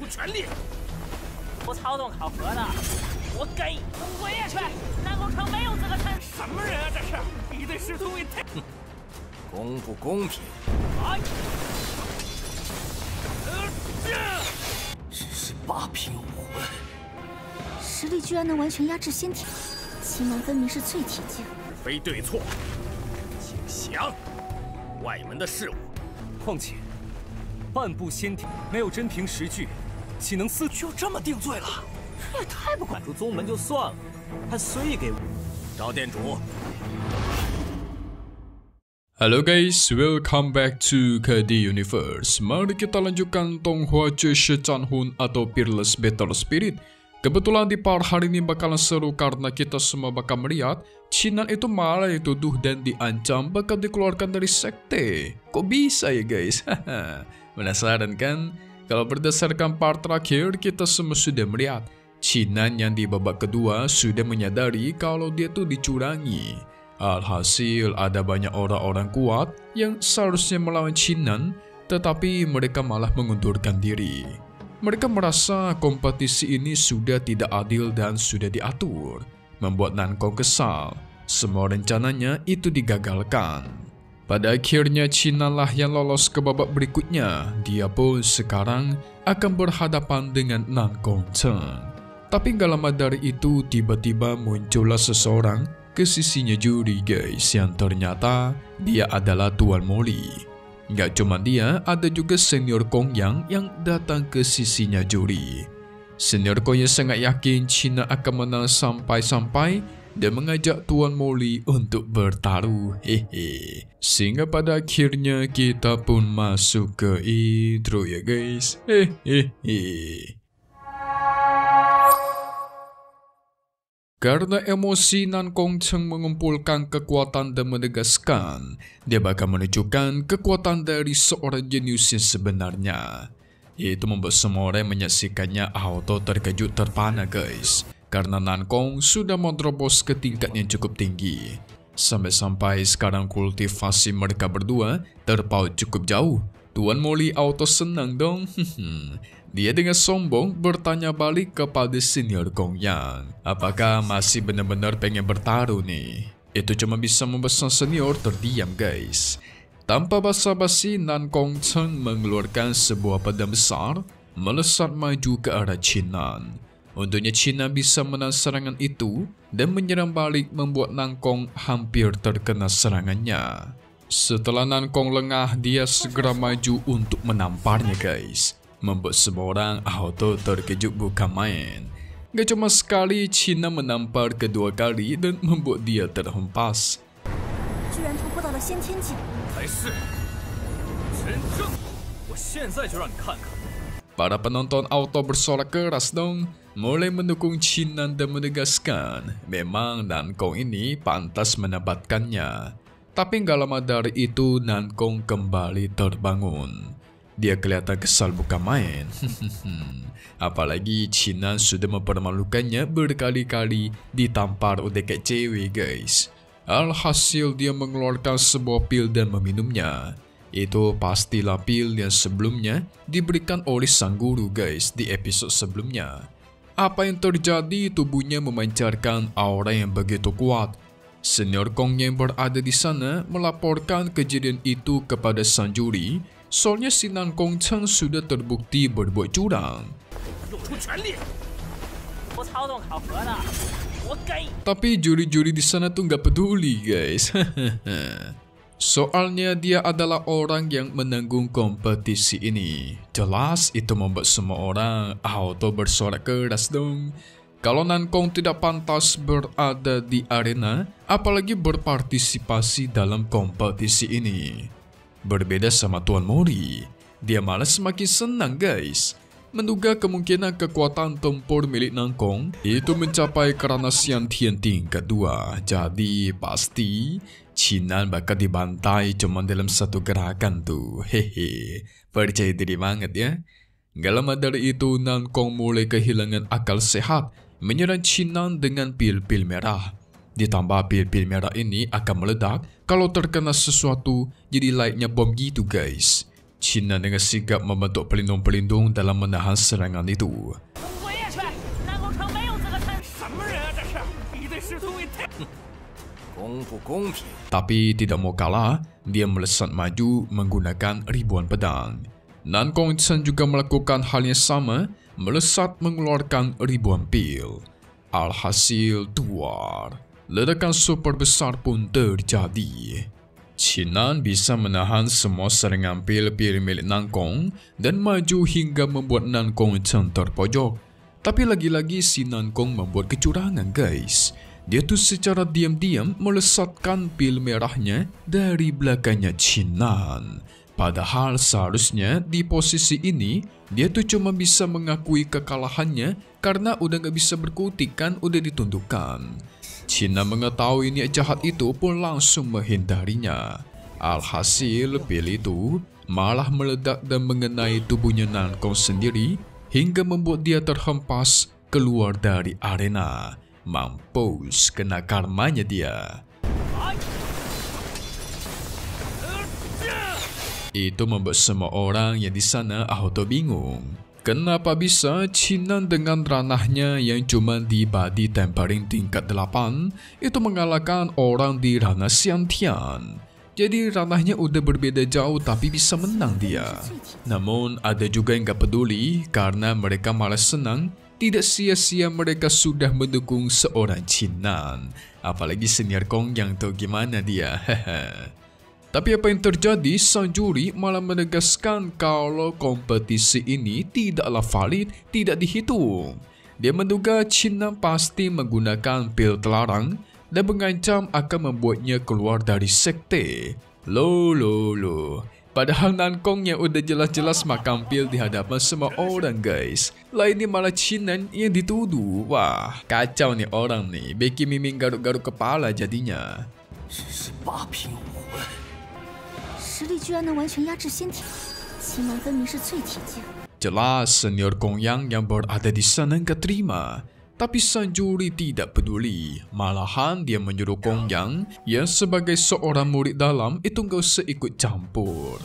全力！不操纵考核的，我给滚下去！南宫城没有资格参。什么人啊这是？一队师徒为太……公不公平？哎！只是8品武魂，实力居然能完全压制仙体，齐南分明是淬体境。非对错，请降！外门的事务，况且半部仙体没有真凭实据，岂能私就这么定罪了？这也太不管出宗门就算了，还随意给我。赵店主。Halo guys, welcome back to KD Universe. Mari kita lanjutkan Tonghua Zhe Chanhun atau Peerless Battle Spirit. Kebetulan di part hari ini bakalan seru karena kita semua bakal melihat Chinan itu malah dituduh dan diancam bakal dikeluarkan dari sekte. Kok bisa ya guys? Penasaran kan? Kalau berdasarkan part terakhir kita semua sudah melihat Chinan yang di babak kedua sudah menyadari kalau dia tuh dicurangi. Alhasil ada banyak orang-orang kuat yang seharusnya melawan Chinan, tetapi mereka malah mengundurkan diri. Mereka merasa kompetisi ini sudah tidak adil dan sudah diatur, membuat Nankong kesal. Semua rencananya itu digagalkan. Pada akhirnya Chinan lah yang lolos ke babak berikutnya. Dia pun sekarang akan berhadapan dengan Nankong Chen. Tapi gak lama dari itu tiba-tiba muncullah seseorang ke sisinya juri guys, yang ternyata dia adalah Tuan Moli. Gak cuma dia, ada juga senior Kongyang yang datang ke sisinya juri. Senior Kongyang sangat yakin China akan menang sampai-sampai dan mengajak Tuan Moli untuk bertaruh. Hehe. Sehingga pada akhirnya kita pun masuk ke intro ya guys. Hehehe. Karena emosi, Nankong Chen mengumpulkan kekuatan dan menegaskan dia bakal menunjukkan kekuatan dari seorang jenius yang sebenarnya. Itu membuat semua orang yang menyaksikannya auto terkejut terpana guys. Karena Nankong sudah menerobos ke tingkat yang cukup tinggi. Sampai-sampai sekarang kultivasi mereka berdua terpaut cukup jauh. Tuan Moli auto senang dong. Dia dengan sombong bertanya balik kepada senior Kongyang. Apakah masih benar-benar pengen bertaruh nih? Itu cuma bisa membuat sang senior terdiam guys. Tanpa basa-basi, Nankong Chen mengeluarkan sebuah pedang besar, melesat maju ke arah Chinan. Untungnya Chinan bisa menang serangan itu dan menyerang balik membuat Nankong hampir terkena serangannya. Setelah Nankong lengah, dia segera maju untuk menamparnya guys. Membuat semua orang auto terkejut bukan main. Gak cuma sekali, China menampar kedua kali dan membuat dia terhempas. Para penonton auto bersorak keras dong, mulai mendukung China dan menegaskan memang Nankong ini pantas mendapatkannya. Tapi gak lama dari itu Nankong kembali terbangun. Dia kelihatan kesal bukan main. Apalagi Chinan sudah mempermalukannya berkali-kali ditampar oleh kayak cewek guys. Alhasil dia mengeluarkan sebuah pil dan meminumnya. Itu pastilah pil yang sebelumnya diberikan oleh sang guru guys di episode sebelumnya. Apa yang terjadi? Tubuhnya memancarkan aura yang begitu kuat. Senior Kong yang berada di sana melaporkan kejadian itu kepada sang juri. Soalnya si Nankong Chen sudah terbukti berbuat curang. Tapi juri-juri di sana tuh nggak peduli guys. Soalnya dia adalah orang yang menanggung kompetisi ini. Jelas itu membuat semua orang auto bersorak keras dong. Kalau Nankong tidak pantas berada di arena, apalagi berpartisipasi dalam kompetisi ini. Berbeda sama Tuan Mori, dia malah semakin senang guys. Menduga kemungkinan kekuatan tempur milik Nankong itu mencapai karena Xiantian tingkat 2. Jadi pasti Chinan bakal dibantai cuma dalam satu gerakan tuh. Hehe, percaya diri banget ya. Gak lama dari itu Nankong mulai kehilangan akal sehat, menyerang Chinan dengan pil-pil merah. Ditambah pil-pil merah ini akan meledak kalau terkena sesuatu, jadi layaknya bom gitu guys. Cina dengan sigap membentuk pelindung-pelindung dalam menahan serangan itu. 中国夜去，南宫城没有资格参。什么人啊这是？一对师徒也太……公不公平？ Tapi tidak mau kalah, dia melesat maju menggunakan ribuan pedang. Nankong Chen juga melakukan hal yang sama, melesat mengeluarkan ribuan pil. Alhasil duar, ledakan super besar pun terjadi. Qinan bisa menahan semua serangan pil-pil milik Nankong dan maju hingga membuat Nankong Chen terpojok. Tapi lagi-lagi si Nankong membuat kecurangan guys. Dia tuh secara diam-diam melesatkan pil merahnya dari belakangnya Qinan. Padahal seharusnya di posisi ini dia tuh cuma bisa mengakui kekalahannya karena udah gak bisa berkutik kan, udah ditundukkan. Cina mengetahui niat jahat itu pun langsung menghindarinya. Alhasil pil itu malah meledak dan mengenai tubuhnya Nankong sendiri hingga membuat dia terhempas keluar dari arena. Mampus kena karmanya dia. Itu membuat semua orang yang di sana auto bingung. Kenapa bisa Qinan dengan ranahnya yang cuma di body tempering tingkat 8 itu mengalahkan orang di ranah Xiantian? Jadi ranahnya udah berbeda jauh tapi bisa menang dia. Namun ada juga yang gak peduli karena mereka malah senang. Tidak sia-sia mereka sudah mendukung seorang Qinan. Apalagi senior Kong yang tahu gimana dia. Tapi apa yang terjadi, sang juri malah menegaskan kalau kompetisi ini tidaklah valid, tidak dihitung. Dia menduga Qinan pasti menggunakan pil terlarang dan mengancam akan membuatnya keluar dari sekte. Loh. Padahal Nankong yang udah jelas-jelas makan pil di hadapan semua orang guys. Lah ini malah Qinan yang dituduh. Wah, kacau nih orang nih, bikin Miming garuk-garuk kepala jadinya. 是8平5魂。 实力居然能完全压制仙体，秦南分明是淬体境。 Jelas senior Kongyang yang berada di sana gak terima. Tapi sang juri tidak peduli. Malahan dia menyuruh Kongyang yang sebagai seorang murid dalam itu gak usah ikut campur.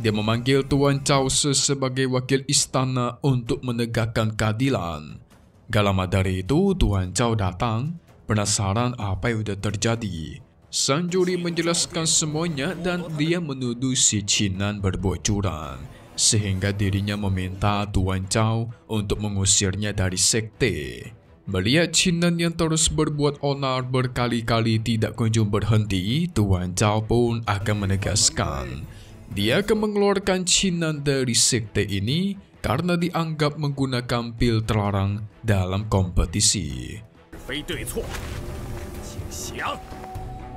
Dia memanggil Tuan Cao Se sebagai wakil istana untuk menegakkan keadilan. Gak lama dari itu Tuan Cao datang, penasaran apa yang sudah terjadi. Sang juri menjelaskan semuanya dan dia menuduh si Qinan berbuat curang. Sehingga dirinya meminta Tuan Cao untuk mengusirnya dari sekte. Melihat Qinan yang terus berbuat onar berkali-kali tidak kunjung berhenti, Tuan Cao pun akan menegaskan. Dia akan mengeluarkan Qinan dari sekte ini karena dianggap menggunakan pil terlarang dalam kompetisi. 非对错，请降。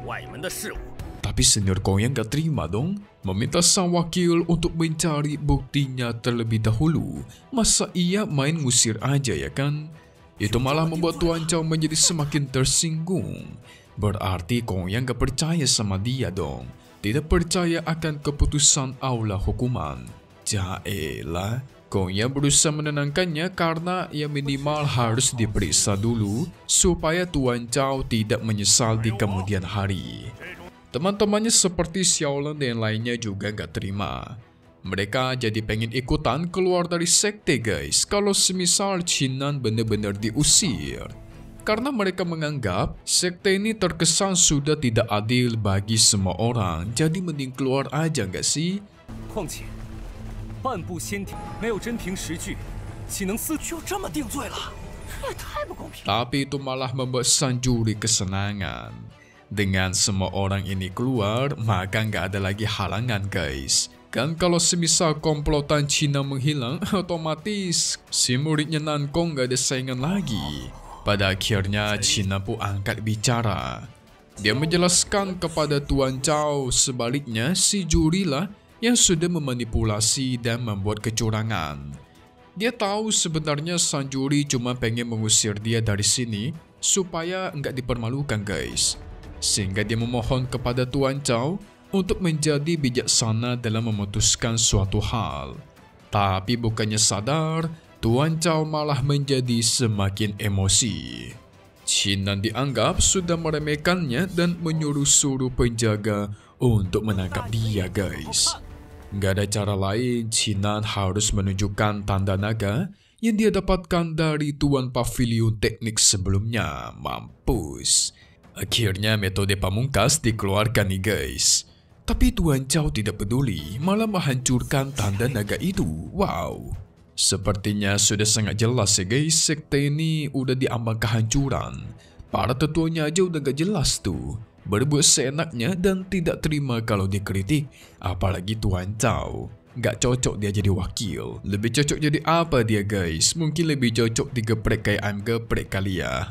外门的事物。 Tapi senior Kongyang gak terima dong, meminta sang wakil untuk mencari buktinya terlebih dahulu. Masa ia main ngusir aja ya kan? Itu malah membuat Tuan Cao menjadi semakin tersinggung. Berarti Kongyang gak percaya sama dia dong. Tidak percaya akan keputusan aula hukuman. Jaelah, Kongyang berusaha menenangkannya karena ia minimal harus diperiksa dulu supaya Tuan Cao tidak menyesal di kemudian hari. Teman-temannya seperti Xiaolan dan lainnya juga gak terima. Mereka jadi pengen ikutan keluar dari sekte guys kalau semisal Qinan benar-benar diusir. Karena mereka menganggap sekte ini terkesan sudah tidak adil bagi semua orang, jadi mending keluar aja gak sih? 况且，半部仙体没有真凭实据，岂能私就这么定罪了？这也太不公平了！ Tapi itu malah membuat sang juri kesenangan. Dengan semua orang ini keluar, maka nggak ada lagi halangan guys. Kan kalau semisal komplotan Cina menghilang, otomatis si muridnya Nankong nggak ada saingan lagi. Pada akhirnya Cina pun angkat bicara. Dia menjelaskan kepada Tuan Cao sebaliknya si juri lah yang sudah memanipulasi dan membuat kecurangan. Dia tahu sebenarnya sang juri cuma pengen mengusir dia dari sini supaya nggak dipermalukan guys. Sehingga dia memohon kepada Tuan Cao untuk menjadi bijaksana dalam memutuskan suatu hal. Tapi bukannya sadar, Tuan Cao malah menjadi semakin emosi. Qinan dianggap sudah meremehkannya dan menyuruh-suruh penjaga untuk menangkap dia guys. Gak ada cara lain, Chinan harus menunjukkan tanda naga yang dia dapatkan dari Tuan Pavilion Teknik sebelumnya. Mampus. Akhirnya metode pamungkas dikeluarkan nih guys. Tapi Tuan Zhao tidak peduli, malah menghancurkan tanda naga itu. Wow. Sepertinya sudah sangat jelas ya guys, sekte ini udah diambang kehancuran. Para tetuanya aja udah gak jelas tuh. Berbuat seenaknya dan tidak terima kalau dikritik. Apalagi Tuan Zhao. Gak cocok dia jadi wakil. Lebih cocok jadi apa dia guys? Mungkin lebih cocok digeprek kayak I'm geprek kali ya.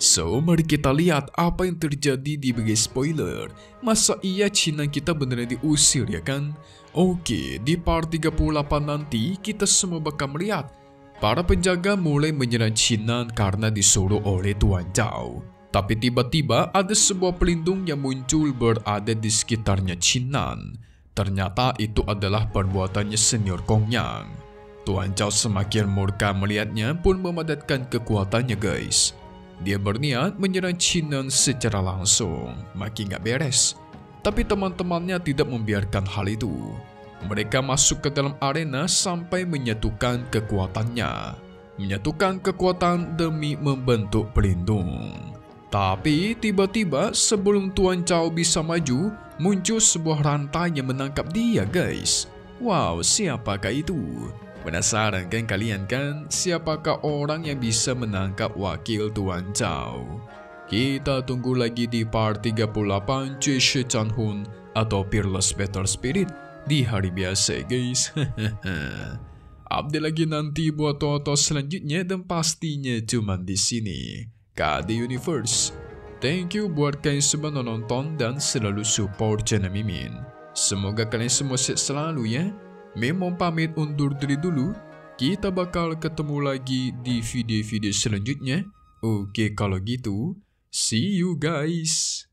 So, mari kita lihat apa yang terjadi di bagian spoiler. Masa iya Chinan kita beneran diusir ya kan? Oke, di part 38 nanti kita semua bakal melihat para penjaga mulai menyerang Chinan karena disuruh oleh Tuan Zhao. Tapi tiba-tiba ada sebuah pelindung yang muncul berada di sekitarnya Chinan. Ternyata itu adalah perbuatannya senior Kong Yang. Tuan Zhao semakin murka melihatnya pun memadatkan kekuatannya guys. Dia berniat menyerang Chinan secara langsung. Makin gak beres. Tapi teman-temannya tidak membiarkan hal itu. Mereka masuk ke dalam arena sampai menyatukan kekuatannya. Menyatukan kekuatan demi membentuk pelindung. Tapi tiba-tiba sebelum Tuan Zhao bisa maju, muncul sebuah rantai yang menangkap dia guys. Wow, siapakah itu? Penasaran kan kalian kan? Siapakah orang yang bisa menangkap wakil Tuan Zhao? Kita tunggu lagi di part 38 Jushe Chanhun atau Peerless Battle Spirit di hari biasa guys. Update lagi nanti buat Toto selanjutnya dan pastinya cuma di sini KD Universe. Thank you buat kalian semua nonton dan selalu support channel Mimin. Semoga kalian semua sehat selalu ya. Memang pamit undur diri dulu. Kita bakal ketemu lagi di video-video selanjutnya. Oke kalau gitu, see you guys.